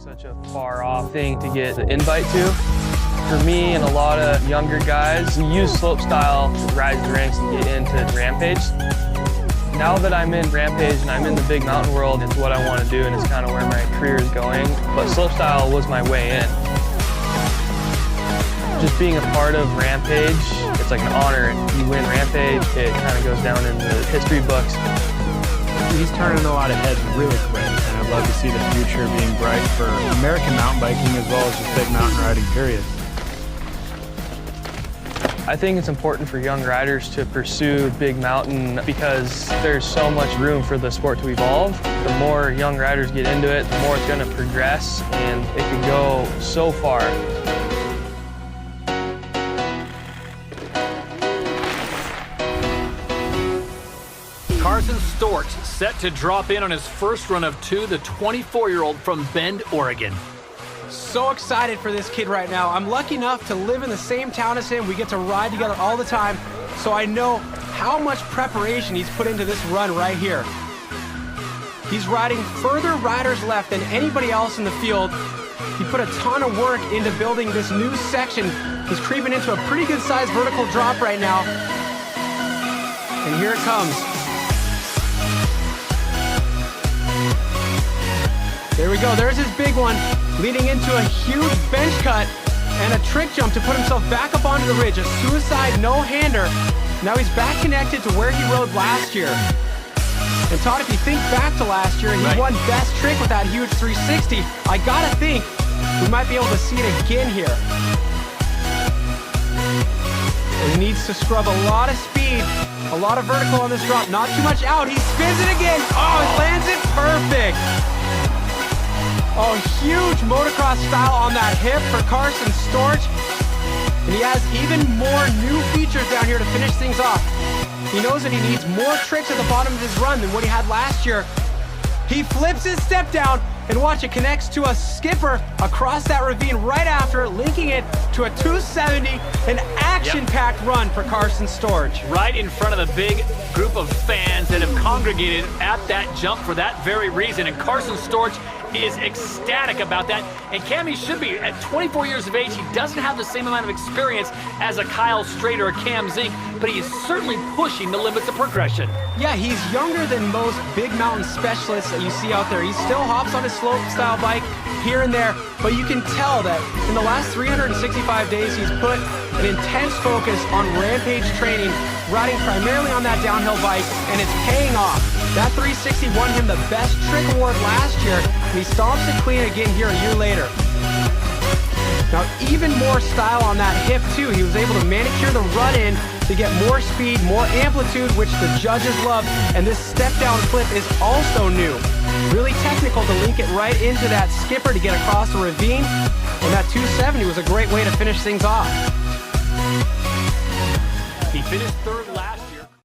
Such a far off thing to get the invite to. For me and a lot of younger guys, we use slopestyle to rise the ranks and get into Rampage. Now that I'm in Rampage and I'm in the big mountain world, it's what I want to do and it's kind of where my career is going. But slopestyle was my way in. Just being a part of Rampage, it's like an honor. You win Rampage, it kind of goes down in the history books. He's turning a lot of heads really quick, and I'd love to see the future being bright for American mountain biking as well as just big mountain riding, period. I think it's important for young riders to pursue big mountain because there's so much room for the sport to evolve. The more young riders get into it, the more it's going to progress, and it can go so far. Carson Storch set to drop in on his first run of two, the 24-year-old from Bend, Oregon. So excited for this kid right now. I'm lucky enough to live in the same town as him. We get to ride together all the time, so I know how much preparation he's put into this run right here. He's riding further riders left than anybody else in the field. He put a ton of work into building this new section. He's creeping into a pretty good sized vertical drop right now. And here it comes. There we go, there's his big one, leading into a huge bench cut and a trick jump to put himself back up onto the ridge, a suicide no-hander. Now he's back connected to where he rode last year. And Todd, if you think back to last year, he won best trick with that huge 360. I gotta think we might be able to see it again here. He needs to scrub a lot of speed, a lot of vertical on this drop, not too much out. He spins it again. Oh, he lands it perfect. Oh, huge motocross style on that hip for Carson Storch. And he has even more new features down here to finish things off. He knows that he needs more tricks at the bottom of his run than what he had last year. He flips his step down and watch, it connects to a skipper across that ravine right after, linking it to a 270, an action-packed run for Carson Storch. Right in front of the big group of fans that have congregated at that jump for that very reason. And Carson Storch is ecstatic about that. And Cammy should be. At 24 years of age, he doesn't have the same amount of experience as a Kyle Straight or a Cam Zink, but he is certainly pushing the limits of progression. Yeah, he's younger than most big mountain specialists that you see out there. He still hops on his slope style bike here and there, but you can tell that in the last 365 days, he's put an intense focus on Rampage training, riding primarily on that downhill bike, and it's paying off. That 360 won him the best trick award last year, and he stomps it clean again here a year later. Now, even more style on that hip too. He was able to manicure the run-in to get more speed, more amplitude, which the judges love, and this step-down flip is also new. Really technical to link it right into that skipper to get across the ravine, and that 270 was a great way to finish things off. He finished third